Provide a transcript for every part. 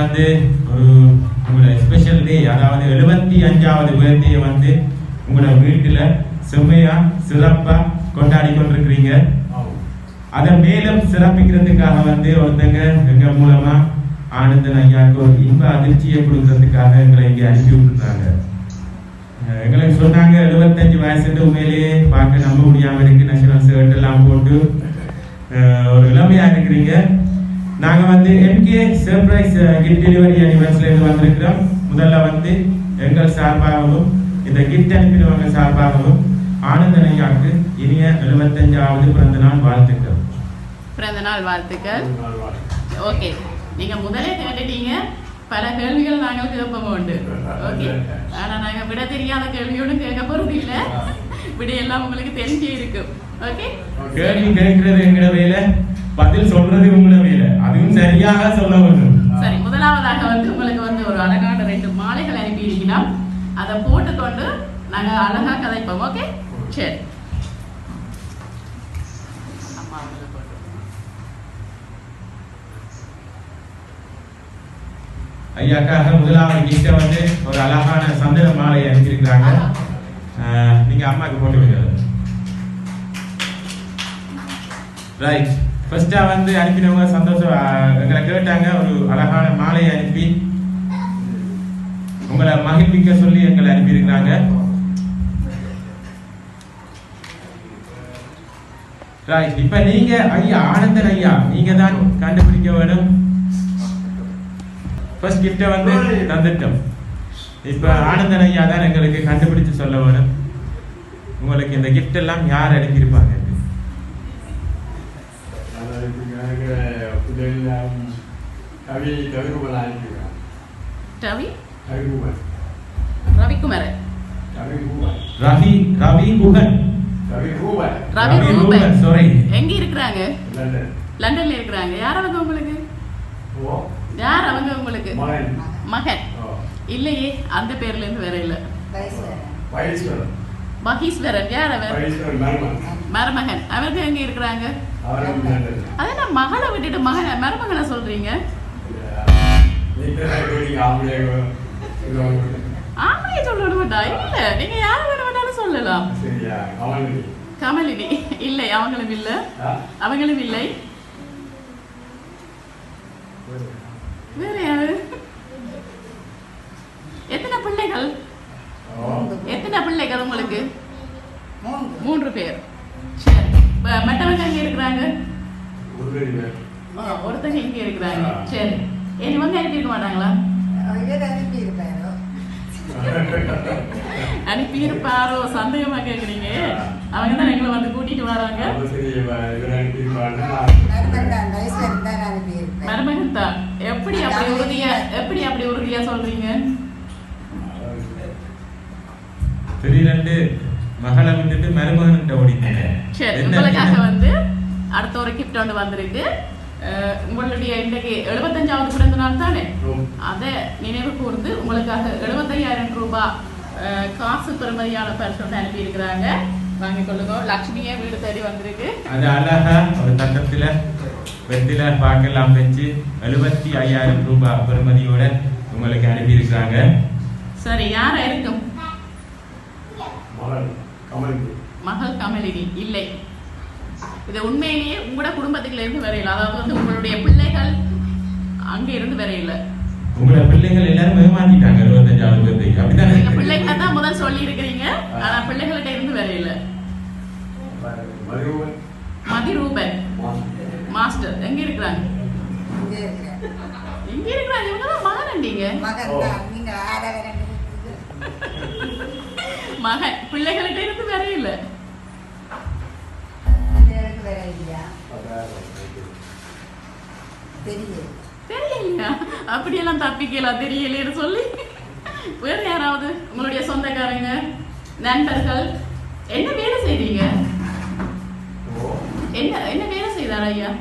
வந்து ஒரு உங்களோட ஸ்பெஷல் டே, அதாவது 75வது பர்த்டே வந்து உங்களோட வீட்டுல செம்மையா சிறப்பா கொண்டாடி கொண்டிருக்கிறீங்க. அதை மேலும் சிறப்பிக்கிறதுக்காக வந்து ஒருத்தங்க எங்க மூலமா ஆனந்தன் ஐயாவுக்கு ஒரு இன்ப அதிர்ச்சியை கொடுக்கறதுக்காக எங்களை இங்க அனுப்பி விட்டுருந்தாங்க. எங்களுக்கு சொன்னாங்க 75 வயசுட்டு உண்மையிலேயே பார்க்க நம்ப முடியாம இருக்கு, நேஷனல் ஷர்ட் எல்லாம் போட்டு ஒரு இளமையா இருக்கிறீங்க. நாங்க வந்து எம்கே சர்ப்ரைஸ் கிஃப்ட் டெலிவரி அனிவர்சரில இருந்து வந்திருக்கிறோம். முதல்ல வந்து எங்கள் சார்பாகவும் இந்த கிஃப்ட் அனுப்பினவங்க சார்பாகவும் ஆனந்தன் ஐயாவுக்கு இனிய 75வது பிறந்த நாள் வாழ்த்துக்கள். பிறந்த நாள் வாழ்த்துக்கள். ஓகே, நீங்க முதலே கேட்டுட்டீங்க, பல கேள்விகள் நாங்கள் கேட்போம் உண்டு. ஓகே, ஆனா நாங்க விட தெரியாத கேள்வியோடு கேட்க போறது இல்ல, விட எல்லாம் உங்களுக்கு தெரிஞ்சே இருக்கும். ஓகே, கேள்வி கேட்கிறது எங்கட வேலை, பதில் சொல்றது உங்களோட வேலை, அதுவும் சரியாக சொல்ல வேண்டும். சரி, முதலாவதாக வந்து உங்களுக்கு வந்து ஒரு அழகான 2 மாலைகள் அனுப்பி இருக்கிறோம். அதை போட்டுக்கொண்டு நாங்க அழகா கதைப்போம். ஓகே, சரி. ஐயாக்காக முதலாவது கிஃப்ட வந்து ஒரு அழகான சந்தன மாலை அனுப்பியிருக்கிறாங்க. நீங்க அம்மாக்கு போட்டு விடுங்க. ரைட், ஃபர்ஸ்டா வந்து அனுப்பினவங்க சந்தோஷம் எங்களை கேட்டாங்க, ஒரு அழகான மாலையை அனுப்பி உங்களை மகிழ்விக்க சொல்லி எங்களை அனுப்பியிருக்கிறாங்க. ரைட், இப்ப நீங்க ஐயா ஆனந்தன் ஐயா நீங்க தான் கண்டுபிடிக்க வேணும். ஃபர்ஸ்ட் கிஃப்ட வந்து தந்துட்டோம். இப்ப ஆனந்தன் ஐயா தான் எங்களுக்கு கண்டுபிடிச்சு சொல்ல வேணும், உங்களுக்கு இந்த கிஃப்ட் எல்லாம் யார் அனுப்பியிருப்பாங்க. எங்க இருக்கிறாங்க? லண்டன்ல இருக்கிறாங்க. யார் அவங்க உங்களுக்கு? யார் அவங்க உங்களுக்கு? மகன் இல்லையே, அந்த பேர்ல இருந்து வேற இல்ல. மகீஸ்வரன். யார் அவர்? மருமகன். அவங்க எங்க இருக்கிறாங்க? அதான் மகளை விட்டுட்டு மருமகனை சொல்றீங்க. ஆமையை சொல்ல மாட்டா? இல்ல, நீங்க யார வேணாலும் சொல்லலாம். கமலினி இல்லை, அவங்களும் இல்ல, அவங்களும் இல்லை. வேற யாரு? எத்தனை பிள்ளைகள்? எத்தனை பிள்ளைகள் உங்களுக்கு? 3 பேர். சரி, மற்றவங்க எங்க இருக்கிறாங்க? ஒருத்தங்க இங்க இருக்கிறாங்க. சரி, இவங்க அனுப்பியிருக்க மாட்டாங்களா? அனுப்பி இருப்பாரோ சந்தேகமா கேக்குறீங்க. அவங்க தான் எங்களை வந்து கூட்டிட்டு வராங்க. மருமகன் தான். எப்படி அப்படி உறுதியா சொல்றீங்க? திடீரென்று மகளை விட்டுட்டு மருமகன் ஓடிட்டாங்க. சரி, உங்களுக்காக வந்து அடுத்த ஒரு கிஃப்ட் ஒன்று வந்திருக்கு. உங்களுடைய இன்றைக்கு 75வது பிறந்த நாள் தானே, அதை நினைவு கூர்ந்து உங்களுக்காக 75,000 ரூபாய் காசு பெறுமதியான பரிசு அனுப்பி இருக்கிறாங்க. வாங்கிக் கொள்ளுங்க. லட்சுமியே வீடு தேடி வந்திருக்கு. அது அழகா ஒரு தட்டத்துல வெத்தில பாக்கெல்லாம் வச்சு 75,000 ரூபாய் பெறுமதியோட உங்களுக்கு அனுப்பி இருக்கிறாங்க. சரி, யாரா இருக்கும்? மகள் கமலினி இல்லை. இது உண்மையிலேயே உங்களோட குடும்பத்துக்குள்ள இருந்து வரையில, அதாவது வந்து உங்களுடைய பிள்ளைகள் அங்க இருந்து வரையில. உங்களோட பிள்ளைகள் எல்லாரும் ஏமாத்திட்டாங்க 75வது பேருக்கு. அப்படிதான் நீங்க பிள்ளைகளை தான் முதல் சொல்லி இருக்கிறீங்க, ஆனா பிள்ளைகள்கிட்ட இருந்து வரையில. மதிரூபன் மாஸ்டர் எங்க இருக்கிறாங்க? இங்க இருக்கிறாங்க. இவங்க தான் மகன். நீங்க மகன் பிள்ளைகள்கிட்ட இருந்து வரையில. தெரியலையா? அப்படியெல்லாம் தப்பிக்கலாம். தெரியலைன்னு சொல்லி வேற யாராவது உங்களுடைய சொந்தக்காரங்க, நண்பர்கள்? என்ன வேலை செய்றீங்க? என்ன வேலை செய்தார் ஐயா?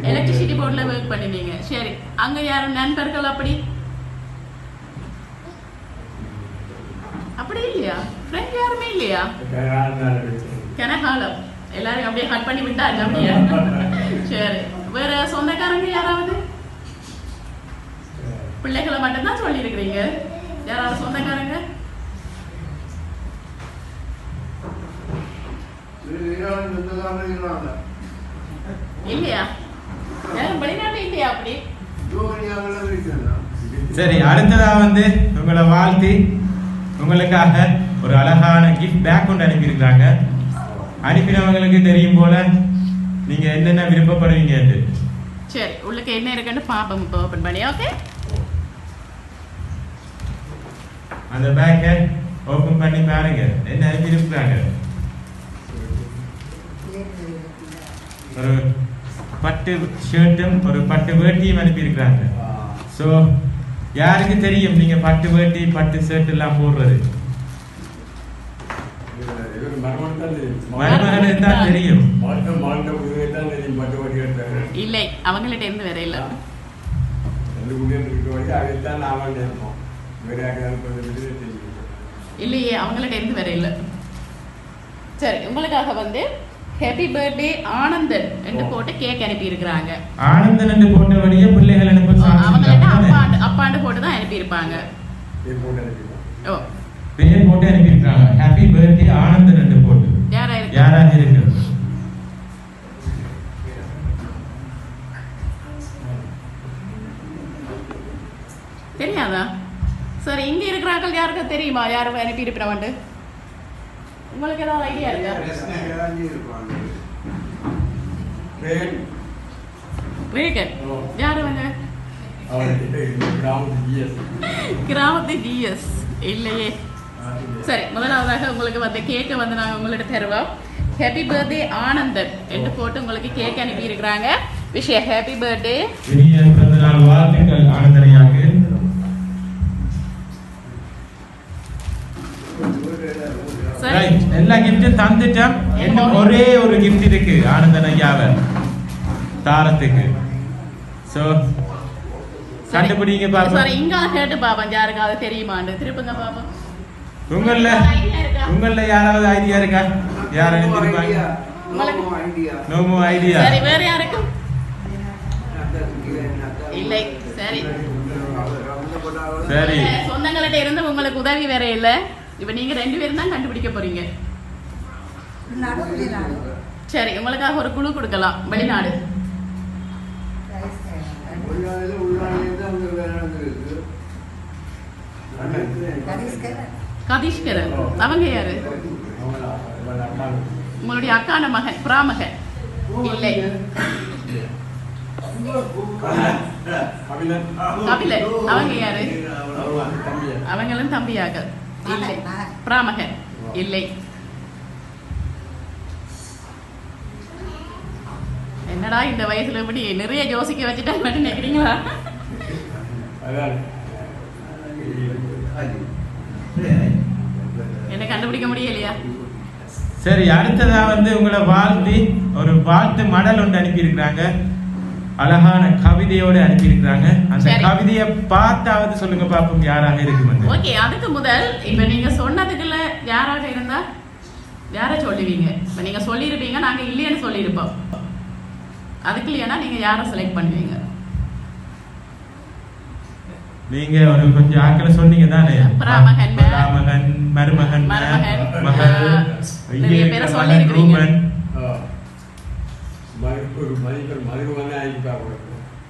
எலக்ட்ரிசிட்டி போர்ட்ல ஒர்க் பண்ணினீங்க. சரி, அங்க யாரும் நண்பர்கள் அப்படி இல்லையா? ஃப்ரெண்ட் யாருமே இல்லையா? கனகாலம் எல்லாரும் அப்படியே கட் பண்ணி விட்டா அப்படியா? சரி, வேற சொந்தக்காரங்க யாராவது? பிள்ளைகளை மட்டும்தான் சொல்லியிருக்கிறீங்க. யாராவது சொந்தக்காரங்க? இல்லையா? யாரும் வெளிநாட்டு இல்லையா? அப்படி சரி, அடுத்ததா வந்து உங்களை வாழ்த்தி உங்களுக்காக ஒரு அழகான கிஃப்ட் பேக் கொண்டு அனுப்பியிருக்கிறாங்க. அனுப்பினவங்களுக்கு தெரியும் போல நீங்க என்னென்ன விருப்பப்படுவீங்க. சரி, உள்ளுக்கு என்ன இருக்குன்னு பாப்போம். இப்போ ஓபன் பண்ணி ஓகே. அந்த பேக்கை ஓபன் பண்ணி பாருங்க என்ன அனுப்பியிருக்கிறாங்க. ஒரு பட்டு ஷர்ட்டும் ஒரு பட்டு வேட்டியும் அனுப்பியிருக்கிறாங்க. ஸோ யாருக்கு தெரியும் நீங்க பட்டு வேட்டி பட்டு ஷர்ட் எல்லாம் போடுறது? மருமகனுக்கு தான் தெரியும். இல்லை, அவங்கள்ட்ட இருந்து வேற இல்ல. இல்லையே, அவங்கள்ட்ட இருந்து வேற இல்ல. சரி, உங்களுக்காக வந்து ஹேப்பி பர்த்டே ஆனந்தன் என்று போட்டு கேக் அனுப்பி இருக்காங்க. ஆனந்தன் என்று போட்ட வழியே பிள்ளைகள் அவங்கள்ட்ட அப்பாண்டு போட்டு தான் அனுப்பி இருப்பாங்க. ஓ, பேர் போட்டு அனுப்பி இருக்காங்க. ஹேப்பி பர்த்டே ஆனந்தன் என்று போட்டு. யாராக இருக்கு? தெரியாதா? சரி, இங்க இருக்கிறார்கள் யாருக்கு தெரியுமா? யாரும் அனுப்பி இருப்பாண்டு? உங்களுக்கு ஏதாவது ஐடியா இருக்கா? யாரு வந்து கிராமத்து ஜிஎஸ் இல்லையே. சரி, முதலாவதாக உங்களுக்கு வந்து கேக்கை வந்து நாங்கள் உங்கள்கிட்ட தருவோம். ஹேப்பி பர்த்டே ஆனந்தன் என்று போட்டு உங்களுக்கு கேக் அனுப்பி இருக்கிறாங்க. விஷய ஹேப்பி பர்த்டே. வாழ்த்துக்கள் ஆனந்தனையாக. எல்லா கிஃப்டும் தந்துட்டோம். இன்னும் ஒரே ஒரு கிஃப்ட் இருக்கு ஆனந்தன் ஐயாவை தாரத்துக்கு. சோ கண்டுபிடிங்க பாப்போம். சரி, இங்க கேட்டு பாப்போம் யாருக்காவது தெரியுமான்னு. திருப்புங்க பாப்போம். உங்கள யாராவது ஐடியா இருக்கா? யார் அனுப்பியிருப்பாங்க? No idea. சரி, வேற யாருக்கு? இல்லை. சரி சரி, சொந்தங்கள்ட்ட இருந்து உங்களுக்கு உதவி வேற இல்ல. இப்ப நீங்க 2 பேரும் தான் கண்டுபிடிக்க போறீங்க. சரி, உங்களுக்காக ஒரு குழு கொடுக்கலாம். வெளிநாடு. கதீஷ்கரன். அவங்க யாரு? உங்களுடைய அக்கான மகன், பிராமகன். இல்லை. கபிலன். அவங்க யாரு? அவங்களும் தம்பியாக. இல்லை. பிராமகன். இல்லை. என்னடா இந்த வயசுல எப்படி நிறைய யோசிக்க வச்சுட்டாங்க நினைக்கிறீங்களா? என்ன கண்டுபிடிக்க முடியலையா? சரி, அடுத்ததா வந்து உங்களை வாழ்த்தி ஒரு வாழ்த்து மடல் ஒன்று அனுப்பி இருக்கிறாங்க. அழகான கவிதையோடு அனுப்பி இருக்கிறாங்க. அந்த கவிதையை பார்த்தாவது சொல்லுங்க பாப்போம் யாராக இருக்கு. ஓகே, அதுக்கு முதல் இப்ப நீங்க சொன்னதுக்குள்ள யாராக இருந்தா யார சொல்லுவீங்க? இப்ப நீங்க சொல்லிருப்பீங்க, நாங்க இல்லைன்னு சொல்லியிருப்போம். அதுக்கு இல்லையா நீங்க யார செலக்ட் பண்ணுவீங்க? நீங்க ஒரு கொஞ்சம் ஆட்களை சொன்னீங்க தானே. பிராமகன், மருமகன், மகள், நிறைய பேரை சொல்லிருக்கீங்க.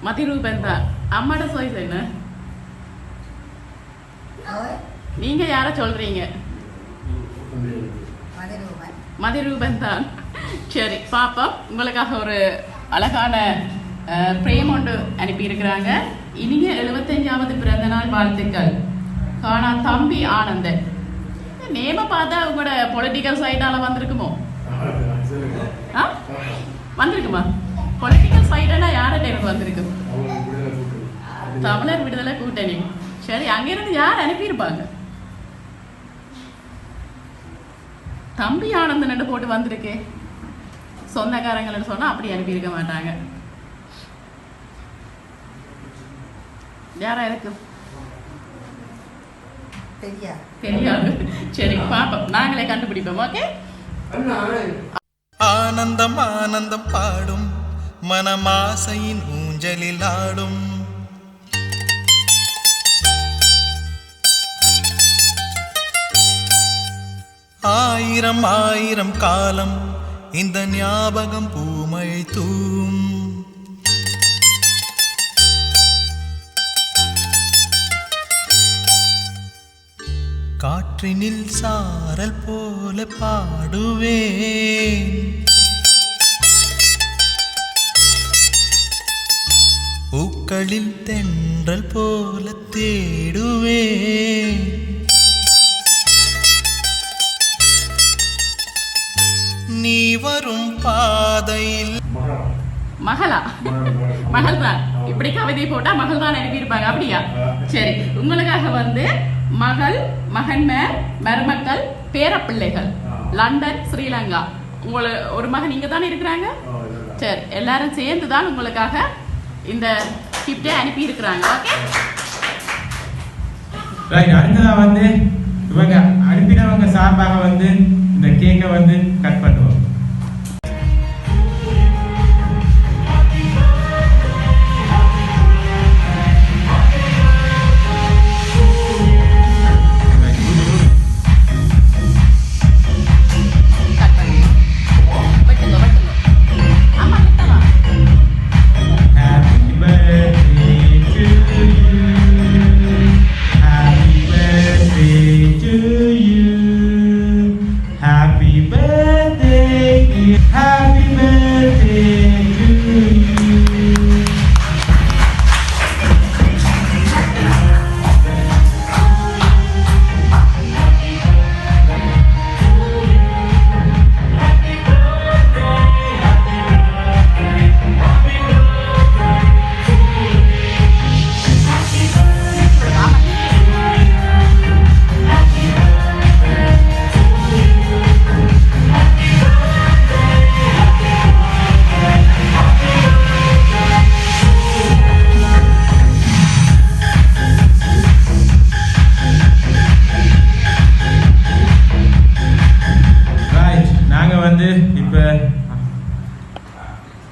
மதிரூபன் தான். அம்மாட சாய்ஸ் என்ன? நீங்க யார சொல்றீங்க? மதிரூபன் தான். சரி, பாப்போம். உங்களுக்காக ஒரு அழகான பிரேம் ஒன்று அனுப்பி இருக்கிறாங்க. இனிய 75வது பிறந்த நாள் வாழ்த்துக்கள். காணா தம்பி ஆனந்தன். நேம பார்த்தா உங்களோட பொலிட்டிக்கல் சைடால வந்திருக்குமோ? வந்திருக்குமா? பொலிட்டிக்கல் சைடுனா யார்கிட்ட எனக்கு வந்திருக்கு? தமிழர் விடுதலை கூட்டணி. சரி, அங்கிருந்து யார் அனுப்பியிருப்பாங்க? தம்பி ஆனந்தன் போட்டு வந்திருக்கு. சொந்தக்காரங்கள்னு சொன்னா அப்படி அனுப்பியிருக்க மாட்டாங்க. யாரா இருக்கு? தெரியாது. சரி, பாப்போம். நாங்களே கண்டுபிடிப்போம். ஓகே. ஆனந்தம் ஆனந்தம் பாடும் மனமாசையின் ஊஞ்சலில் ஆடும் ஆயிரம் ஆயிரம் காலம் இந்த ஞாபகம் பூமழை தூம். காற்றினில் சாரல் போல பாடுவேன், பூக்களில் தென்றல் போல தேடுவேன். நீ வரும் பாதையில் மகளா மகள் தான் இப்படி கவிதை போட்டா மகள் தான் அனுப்பியிருப்பாங்க அப்படியா? சரி, உங்களுக்காக வந்து மகள், மகன்மார், மருமக்கள், பேரப்பிள்ளைகள், லண்டன், ஸ்ரீலங்கா. உங்களை ஒரு மகன் நீங்க தானே இருக்கிறாங்க. சரி, எல்லாரும் சேர்ந்து தான் உங்களுக்காக இந்த கிஃப்டை அனுப்பி இருக்கிறாங்க. ஓகே, அடுத்ததா வந்து இவங்க அனுப்பினவங்க சார்பாக வந்து இந்த கேக்கை வந்து கட் பண்ணுவோம்.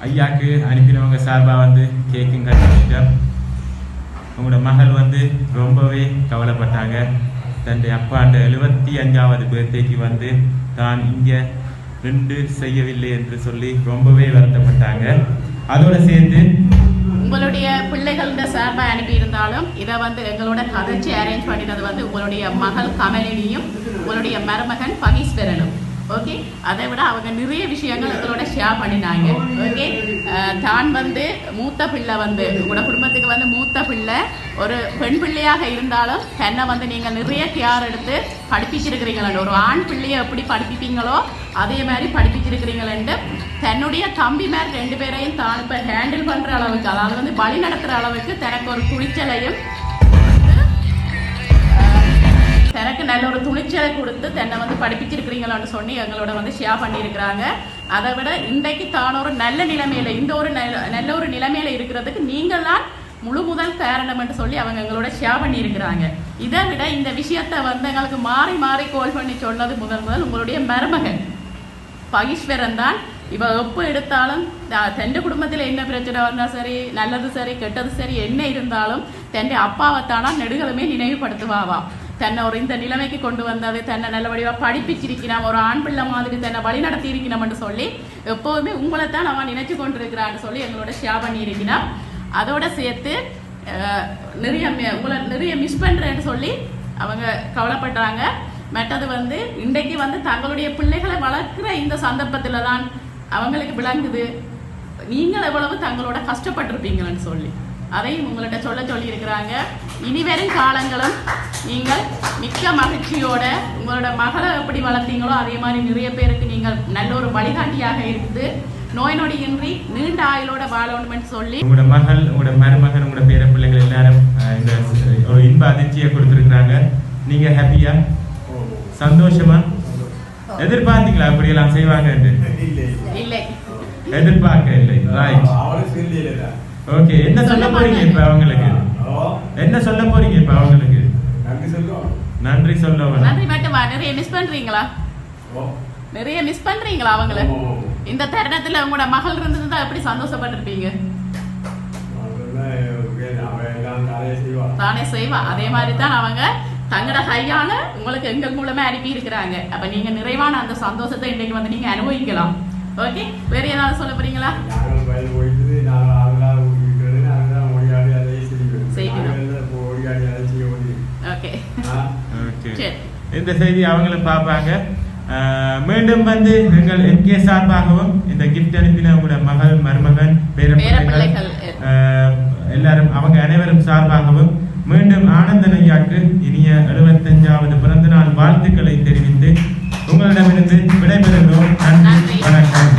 ஐயாக்கு அனுப்பினவங்க சார்பாக வந்து கேக்கும் கட்டிட்டோம். உங்களோட மகள் வந்து ரொம்பவே கவலைப்பட்டாங்க. தன்னுடைய அப்பாண்ட 75வது பர்த்டேக்கு வந்து தான் இங்கே நின்று செய்யவில்லை என்று சொல்லி ரொம்பவே வருத்தப்பட்டாங்க. அதோட சேர்ந்து உங்களுடைய பிள்ளைகளோட சார்பாக அனுப்பி இருந்தாலும் இதை வந்து எங்களோட கதைச்சி அரேஞ்ச் பண்ணினது வந்து உங்களுடைய மகள் கமலினியும் உங்களுடைய மருமகன் பகீஸ்வரனும். ஓகே, அதை விட அவங்க நிறைய விஷயங்கள் எங்களோட ஷேர் பண்ணினாங்க. ஓகே, தான் வந்து மூத்த பிள்ளை வந்து உங்களோட குடும்பத்துக்கு வந்து மூத்த பிள்ளை ஒரு பெண் பிள்ளையாக இருந்தாலும் தன்னை வந்து நீங்கள் நிறைய கேர் எடுத்து படிப்பிச்சிருக்கிறீங்களே. ஒரு ஆண் பிள்ளையை எப்படி படிப்பிப்பீங்களோ அதே மாதிரி படிப்பிச்சிருக்கிறீங்களேன்ட்டு தன்னுடைய தம்பி மேல் 2 பேரையும் தான் இப்போ ஹேண்டில் பண்ணுற அளவுக்கு, அதாவது வந்து வழி நடத்துகிற அளவுக்கு தனக்கு ஒரு துணிச்சலையும் எனக்கு நல்ல ஒரு துணிச்சலை கொடுத்து தன்னை வந்து படிப்பிச்சிருக்கிறீங்களான்னு சொல்லி எங்களோட வந்து ஷேர் பண்ணியிருக்கிறாங்க. அதை விட இன்றைக்கு தான் ஒரு நல்ல நிலைமையில, இந்த ஒரு நல்ல ஒரு நிலைமையில இருக்கிறதுக்கு நீங்கள் தான் முழு முதல் காரணம் என்று சொல்லி அவங்க எங்களோட ஷேர் பண்ணியிருக்கிறாங்க. இதை விட இந்த விஷயத்த வந்து எங்களுக்கு மாறி மாறி கால் பண்ணி சொன்னது முதல் உங்களுடைய மருமகன் பகீஸ்வரன் தான். இவ எப்போ எடுத்தாலும் தன் குடும்பத்தில் என்ன பிரச்சனை வந்தால் சரி, நல்லது சரி, கெட்டது சரி, என்ன இருந்தாலும் தன் அப்பாவைத்தானா நெடுகளுமே நினைவுபடுத்துவாவா. தன்னை ஒரு இந்த நிலைமைக்கு கொண்டு வந்தது, தன்னை நல்ல வடிவாக படிப்பிச்சிருக்கிறான், ஒரு ஆண் பிள்ளை மாதிரி தன்னை வழி நடத்தி இருக்கணும்னு சொல்லி எப்போதுமே உங்களைத்தான் அவன் நினைச்சு கொண்டிருக்கிறான்னு சொல்லி எங்களோட ஷேர் பண்ணியிருக்கிறான். அதோட சேர்த்து உங்களை நிறைய மிஸ் பண்ணுறேன்னு சொல்லி அவங்க கவலைப்பட்டாங்க. மற்றது வந்து இன்றைக்கு வந்து தங்களுடைய பிள்ளைகளை வளர்க்குற இந்த சந்தர்ப்பத்தில் தான் அவங்களுக்கு விளங்குது நீங்கள் எவ்வளவு தங்களோட கஷ்டப்பட்டிருப்பீங்கன்னு சொல்லி அதையும் உங்கள்கிட்ட சொல்லி இருக்கிறாங்க. இனி வரும் காலங்களும் நீங்கள் மிக்க மகிழ்ச்சியோட உங்களோட மகளை எப்படி வளர்த்தீங்களோ அதே மாதிரி நிறைய பேருக்கு நீங்கள் நல்ல ஒரு வழிகாட்டியாக இருந்து நோய் நொடியின்றி நீண்ட ஆயுளோட வாழணும்னு சொல்லி உங்களோட மகள், உங்களோட மருமகன், உங்களோட பேர பிள்ளைகள் எல்லாரும் இந்த ஒரு இன்ப அதிர்ச்சியை கொடுத்துருக்குறாங்க. நீங்க ஹாப்பியா, சந்தோஷமா? எதிர்பார்த்தீங்களா அப்படியெல்லாம் செய்வாங்க? இல்லை, எதிர்பார்க்க இல்லை. Right, okay. என்ன சொல்ல போறீங்க இப்ப அவங்களுக்கு? என்ன சொல்ல போறீங்க இப்ப அவங்களுக்கு? நன்றி சொல்ல. நன்றி மட்டுமா? நிறைய மிஸ் பண்றீங்களா? நிறைய மிஸ் பண்றீங்களா அவங்கள? இந்த தருணத்துல உங்களோட மகள் இருந்ததுதான் எப்படி சந்தோஷப்பட்டிருப்பீங்க? தானே செய்வா. அதே மாதிரி தான் அவங்க தங்கட கையால உங்களுக்கு எங்கள் மூலமா அனுப்பி இருக்கிறாங்க. அப்ப நீங்க நிறைவான அந்த சந்தோஷத்தை இன்னைக்கு வந்து நீங்க அனுபவிக்கலாம். ஓகே, வேற ஏதாவது சொல்ல போறீங்களா? ஓகே, சரி, இந்த செய்தி அவங்களும் பார்ப்பாங்க. மீண்டும் வந்து எங்கள் என்கே சார்பாகவும் இந்த கிஃப்ட் அனுப்பின உங்களோட மகள், மருமகன், பேரப்பிள்ளைகள் எல்லாரும் அவங்க அனைவரும் சார்பாகவும் மீண்டும் ஆனந்தன் ஐயாக்கு இனிய 75வது பிறந்த நாள் வாழ்த்துக்களை தெரிவித்து உங்களிடமிருந்து விடைபெறுகிறோம். நன்றி, வணக்கம்.